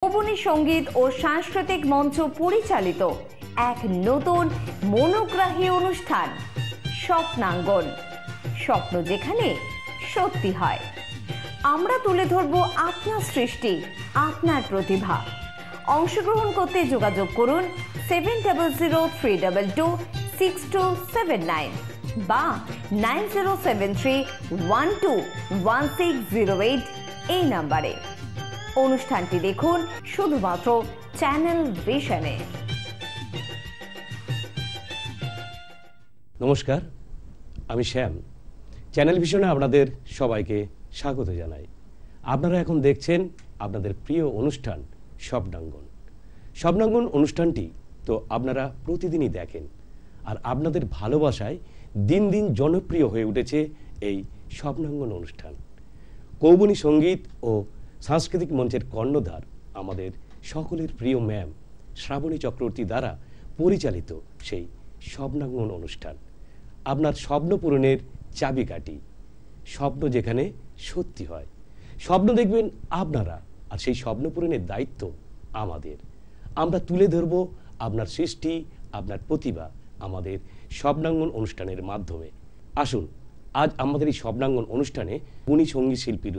কৌবনী সঙ্গীত ও সাংস্কৃতিক মঞ্চ পরিচালিত এক নতুন মনোগ্রাহী অনুষ্ঠান স্বপ্নাঙ্গন। স্বপ্ন যেখানে সত্যি হয়। আমরা তুলে ধরব আপনার সৃষ্টি, আপনার প্রতিভা। অংশগ্রহণ করতে যোগাযোগ করুন 7003226279 বা 9073121608 এই নাম্বারে। অনুষ্ঠানটি দেখুন শুধুমাত্র চ্যানেল ভিশনে। নমস্কার, আমি শ্যাম। চ্যানেল ভিশনে আপনাদের সবাইকে স্বাগত জানাই। আপনারা এখন দেখছেন আপনাদের প্রিয় অনুষ্ঠান স্বপ্নাঙ্গন। স্বপ্নাঙ্গন অনুষ্ঠানটি তো আপনারা প্রতিদিনই দেখেন, আর আপনাদের ভালোবাসায় দিন দিন জনপ্রিয় হয়ে উঠেছে এই স্বপ্নাঙ্গন অনুষ্ঠান। কৌবনী সঙ্গীত ও সাংস্কৃতিক মঞ্চের কর্ণধার আমাদের সকলের প্রিয় ম্যাম শ্রাবণী চক্রবর্তী দ্বারা পরিচালিত সেই স্বপ্নাঙ্গন অনুষ্ঠান আপনার স্বপ্ন পূরণের চাবিকাঠি। স্বপ্ন যেখানে সত্যি হয়। স্বপ্ন দেখবেন আপনারা, আর সেই স্বপ্ন পূরণের দায়িত্ব আমাদের। আমরা তুলে ধরব আপনার সৃষ্টি, আপনার প্রতিভা আমাদের স্বপ্নাঙ্গন অনুষ্ঠানের মাধ্যমে। আসুন, আজ আমাদের এই স্বপ্নাঙ্গন অনুষ্ঠানে গুণী সঙ্গীত শিল্পী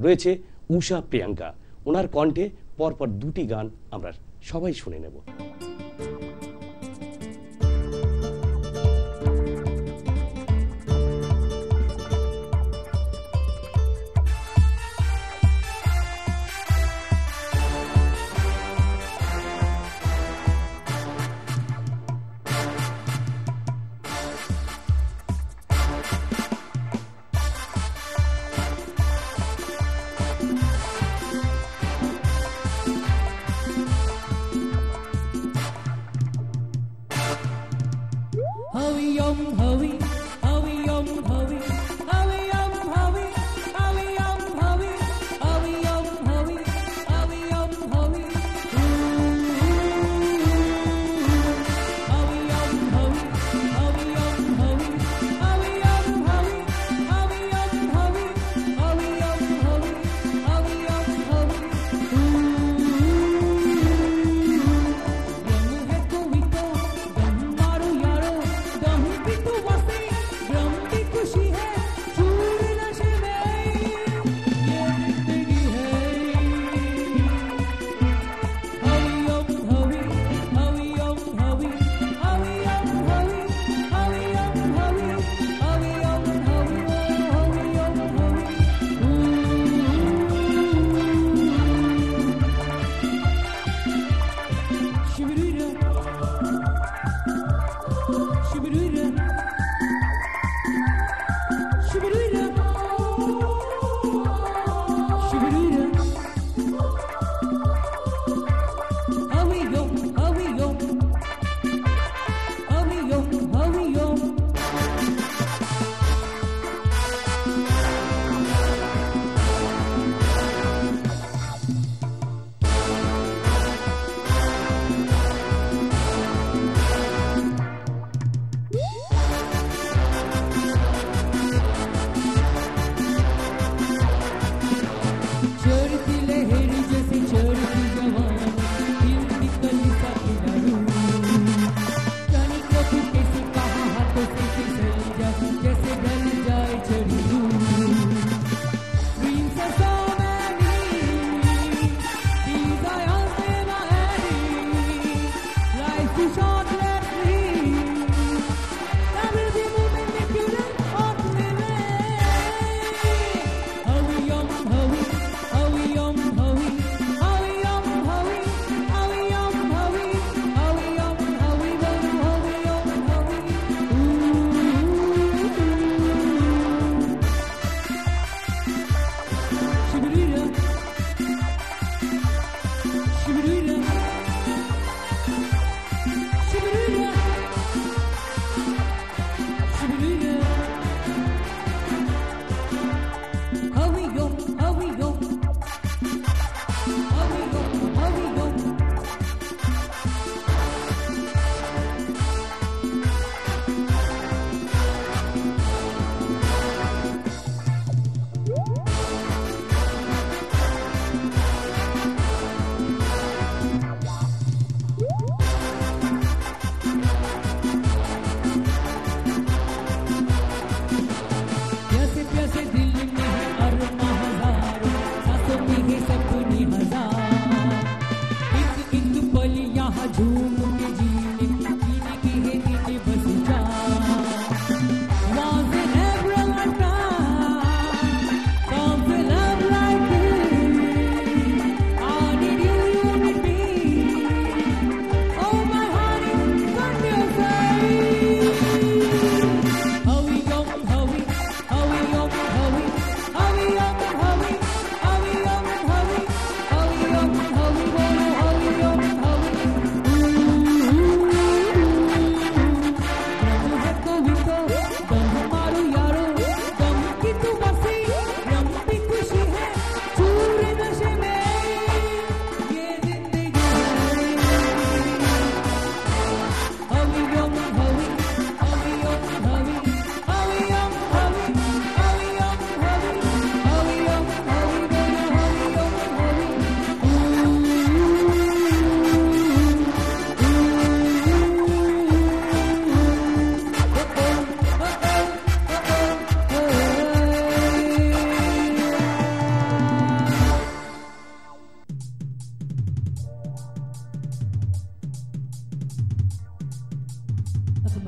রয়েছে উষা প্রিয়াঙ্কা। ওনার কণ্ঠে পরপর দুটি গান আমরা সবাই শুনে নেব।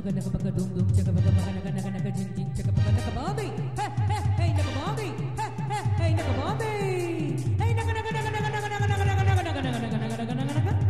baka naka baka dum dum chaka baka baka naka naka naka jing jing chaka baka naka Bobby hey hey hey naka Bobby hey hey hey naka Bobby hey naka naka naka naka naka naka naka naka naka naka naka naka naka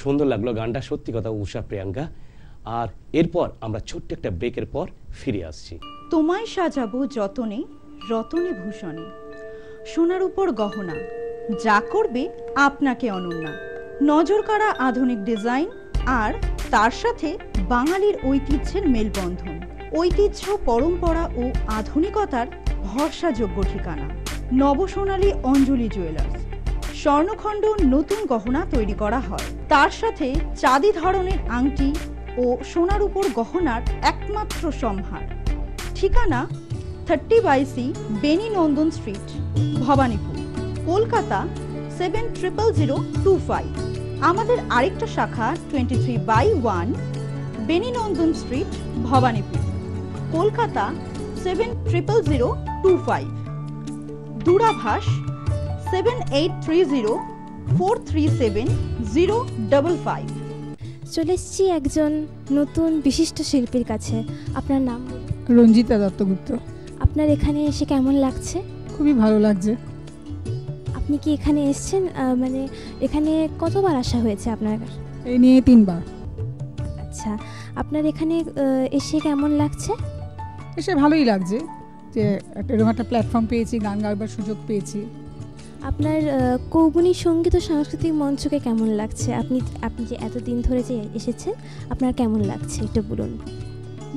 সুন্দর লাগলো গানটা, সত্যি কথা উষা প্রিয়াঙ্কা। আর এরপর আমরা ছোট্ট একটা ব্রেকের পর ফিরে আসছি। তোমায় সাজাবো যতনে রতনে ভূষণে, সোনার উপর গহনা, যা করবে আপনাকে অনন্যা। নজর কাড়া আধুনিক ডিজাইন আর তার সাথে বাঙালির ঐতিহ্যের মেলবন্ধন। ঐতিহ্য, পরম্পরা ও আধুনিকতার ভরসাযোগ্য ঠিকানা নবসোনালী অঞ্জলি জুয়েলার্স। স্বর্ণখণ্ড নতুন গহনা তৈরি করা হয়, তার সাথে চাঁদি ধরনের আংটি ও সোনার উপর গহনার একমাত্র সম্ভার। ঠিকানা 30/C বেনি নন্দন স্ট্রিট, ভবানীপুর, কলকাতা 700025। আমাদের আরেকটা শাখা 23/1 বেনি নন্দন স্ট্রিট, ভবানীপুর, কলকাতা 700025। দূরাভাষ 7830437055। চলে এসেছি একজন নতুন বিশিষ্ট শিল্পীর কাছে। আপনার নাম? রঞ্জিতা দত্তগুপ্ত। আপনার এখানে এসে কেমন লাগছে? খুবই ভালো লাগছে। আপনি কি এখানে এসেছেন, মানে এখানে কতবার আসা হয়েছে আপনার? এই নিয়ে 3 বার। আচ্ছা, আপনার এখানে এসে কেমন লাগছে? এসে ভালোই লাগছে যে এরকম একটা প্ল্যাটফর্ম পেয়েছি, গান গাইবার সুযোগ পেয়েছি। আপনার কৌবনী সঙ্গীত ও সাংস্কৃতিক মঞ্চকে কেমন লাগছে? আপনি যে এতদিন ধরে যে এসেছেন, আপনার কেমন লাগছে একটু বলুন।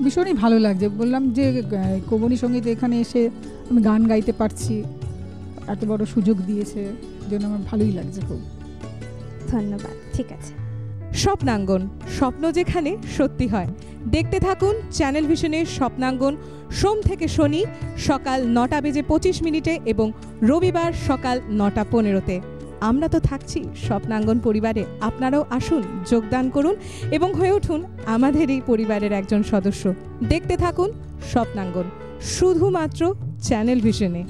ভীষণই ভালো লাগছে। বললাম যে কৌবনী সঙ্গীত এখানে এসে আমি গান গাইতে পারছি, এত বড় সুযোগ দিয়েছে, জন্য আমার ভালোই লাগছে খুব। ধন্যবাদ। ঠিক আছে। স্বপ্নাঙ্গন, স্বপ্ন যেখানে সত্যি হয়। দেখতে থাকুন চ্যানেল ভিশনের স্বপ্নাঙ্গন, সোম থেকে শনি সকাল 9:25 এবং রবিবার সকাল 9:15। আমরা তো থাকছি স্বপ্নাঙ্গন পরিবারে, আপনারাও আসুন, যোগদান করুন এবং হয়ে উঠুন আমাদের এই পরিবারের একজন সদস্য। দেখতে থাকুন স্বপ্নাঙ্গন, শুধুমাত্র চ্যানেল ভিশনে।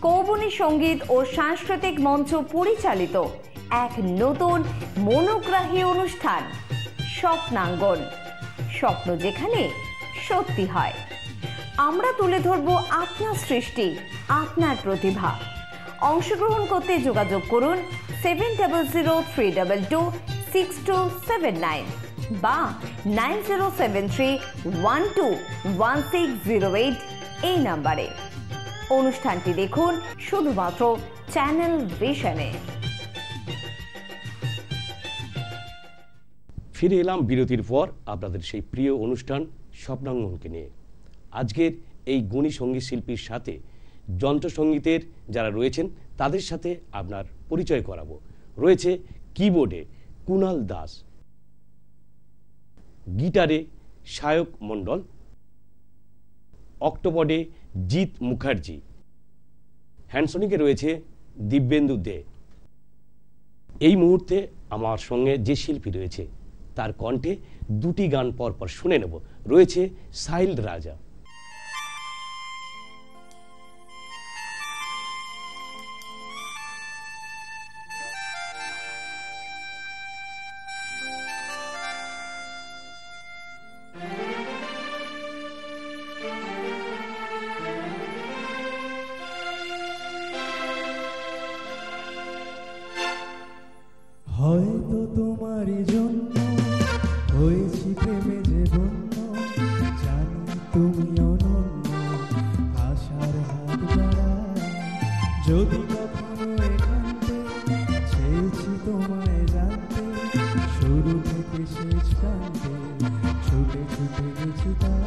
কৌবনী সঙ্গীত ও সাংস্কৃতিক মঞ্চ পরিচালিত এক নতুন মনোগ্রাহী অনুষ্ঠান স্বপ্নাঙ্গন, স্বপ্ন যেখানে সত্যি হয়। আমরা তুলে ধরব আপনার সৃষ্টি, আপনার প্রতিভা। অংশগ্রহণ করতে যোগাযোগ করুন 7003226279 বা 9073121608 এই নাম্বারে। অনুষ্ঠানটি দেখুন শুধুমাত্র চ্যানেল ভিশনে। ফিরে এলাম বিরতির পর আপনাদের সেই প্রিয় অনুষ্ঠান স্বপ্নাঙ্গনকে নিয়ে। আজকের এই গুণী সঙ্গীত শিল্পীর সাথে যন্ত্রসঙ্গীতের যারা রয়েছেন তাদের সাথে আপনার পরিচয় করাবো। রয়েছে কিবোর্ডে কুণাল দাস, গিটারে সায়ক মণ্ডল, অক্টোপডে জিৎ মুখার্জি, হ্যান্ডসনিকে রয়েছে দিব্যেন্দু দে। এই মুহূর্তে আমার সঙ্গে যে শিল্পী রয়েছে তার কণ্ঠে দুটি গান পর পর শুনে নেব। রয়েছে সাইল রাজা। হয়তো তোমারই জন্য হয়েছি প্রেমে যে বন্য, জানি তুমি অনন্য, আশার হাত বাড়ায়। যদি কখনো একান্তে চেয়েছি তোমায় জানতে, শুরু থেকে শেষ প্রান্তে ছুটে ছুটে গেছি তাই।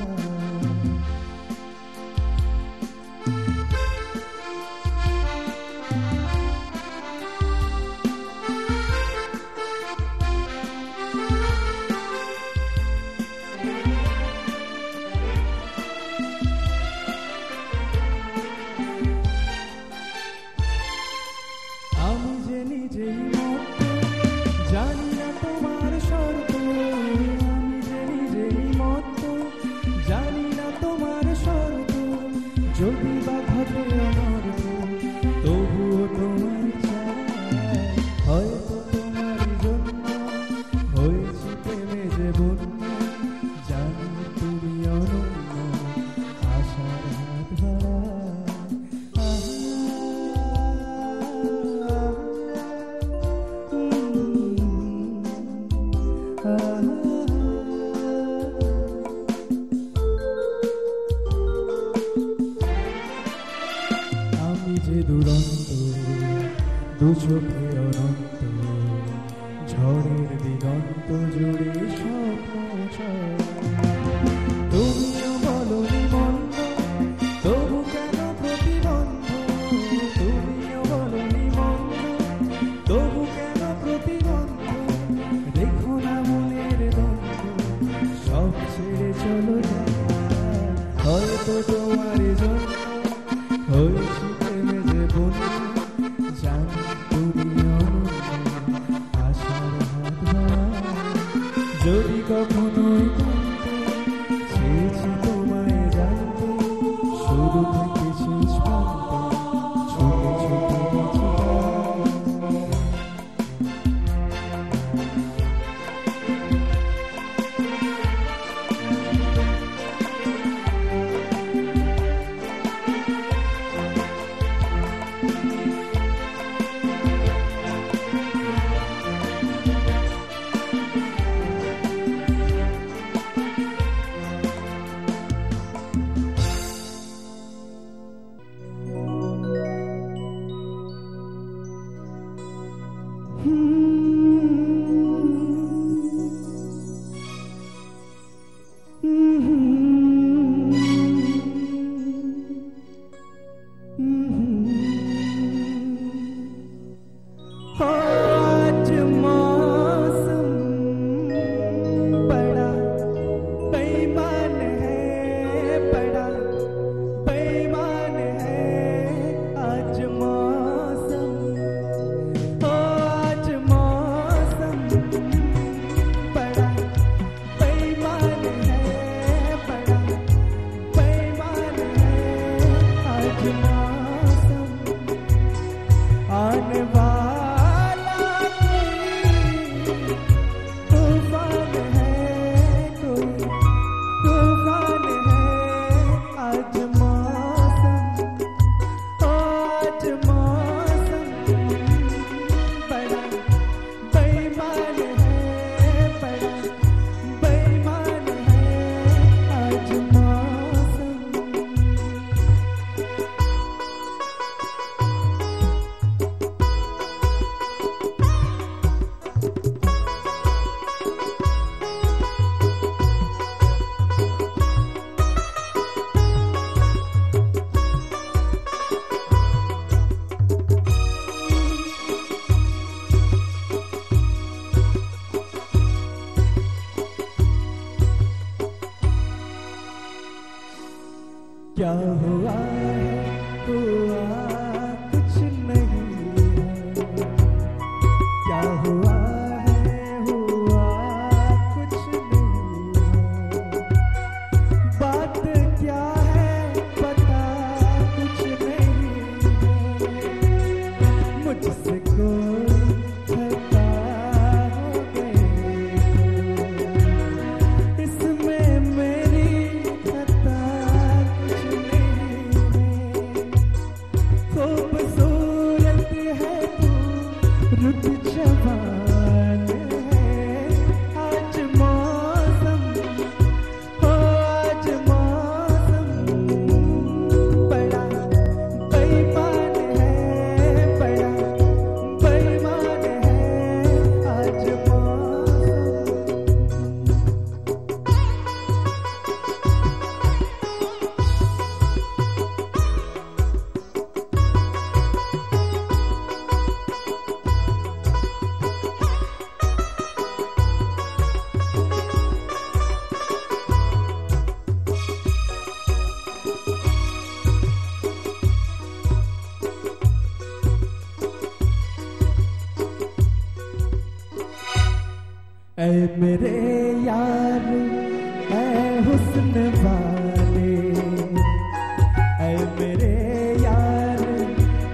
যে দুরন্ত দু চোখে অনন্ত ঝড়ের দিগন্ত জুড়ে স্বপ্ন ছয়। তুমিও বলনি মন্দ তবু কেন প্রতিবন্ধ, তুমিও বলনি মন্দ তবু কেন প্রতিবন্ধ, দেখো না মনের দ্বন্দ্ব সব ছেড়ে চলো যায়। হয়তো তোমার জন্য হয়েছি প্রেমে যে বন্ধু, জানি তুমি অনন্য আশার হাত বাড়ায়। যদি কখনোই জানতে চেয়েছি তোমায় জানতে, শুরু থেকে শেষ পর্যন্ত ছুটে ছুটে গেছি তাই। आज मौसम बड़ा बेईमान है, बड़ा बेईमान है आज मौसम। आज मौसम बड़ा बेईमान है, बड़ा बेईमान है आज मौसम। आने वाला तूफान है, कोई तूफान है आज मौसम। आज मौसम बड़ा बेईमान है, बड़ा बेईमान है आज मौसम। क्या हुआ है हुआ कुछ नहीं है, क्या हुआ है हुआ कुछ नहीं है। बात क्या है पता कुछ नहीं है, मुझसे कोई खता हो गई तो इसमें मेरी खता कुछ नहीं है। खूबसूरत है तू रुत जवान है आज मौसम। हो आज मौसम बड़ा बेईमान है, बड़ा बेईमान है आज मौसम। ऐ मेरे यार ऐ हुस्न वाले, ऐ मेरे यार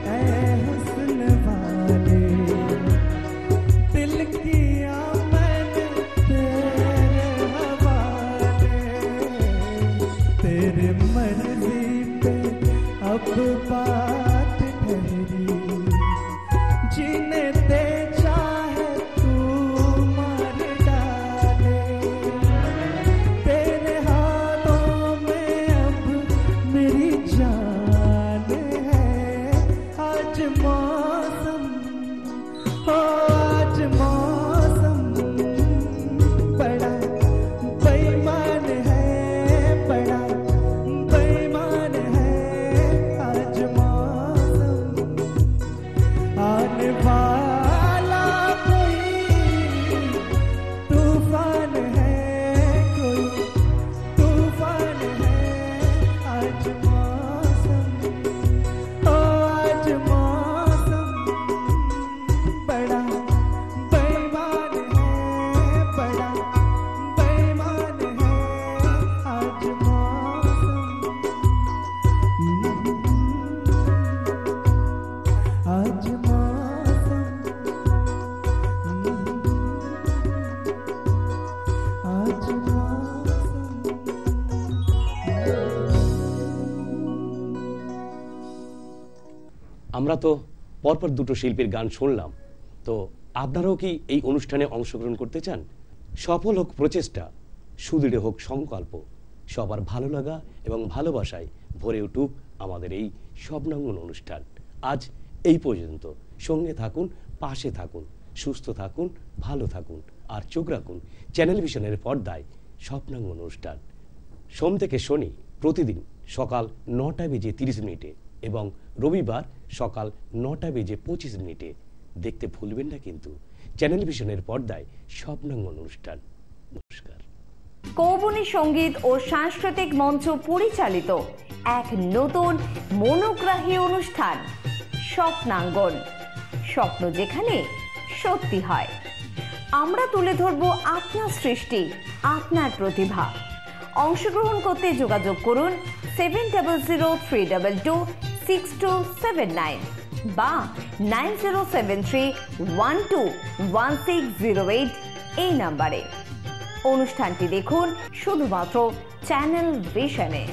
ऐ हुस्न वाले, दिल किया मैंने तेरे हवाले। तेरे मर्जी पे अब बात ठहरी, जीने दे चाहे तू मार डाले। तेरे हाथों में अब मेरी जान है আমরা তো পরপর দুটো শিল্পীর গান শুনলাম, তো আপনারাও কি এই অনুষ্ঠানে অংশগ্রহণ করতে চান? সফল হোক প্রচেষ্টা, সুদৃঢ় হোক সংকল্প, সবার ভালো লাগা এবং ভালোবাসায় ভরে উঠুক আমাদের এই স্বপ্নাঙ্গন অনুষ্ঠান। আজ এই পর্যন্ত। সঙ্গে থাকুন, পাশে থাকুন, সুস্থ থাকুন, ভালো থাকুন, আর চোখ রাখুন চ্যানেল ভিশনের পর্দায় স্বপ্নাঙ্গন অনুষ্ঠান। সোম থেকে শনি প্রতিদিন সকাল 9:30 এবং রবিবার সকাল 9:25 দেখতে ভুলবেন না কিন্তু চ্যানেল ভিশনের পর্দায় স্বপ্নাঙ্গন অনুষ্ঠান। নমস্কার। কৌবনী সঙ্গীত ও সাংস্কৃতিক মঞ্চ পরিচালিত এক নতুন মনোগ্রাহী অনুষ্ঠান স্বপ্নাঙ্গন। স্বপ্ন যেখানে সত্যি হয়। আমরা তুলে ধরব আপনার সৃষ্টি, আপনার প্রতিভা। অংশগ্রহণ করতে যোগাযোগ করুন 7003226279 বা 9073121608 এই নাম্বারে। অনুষ্ঠানটি দেখুন শুধুমাত্র চ্যানেল ভিশনে।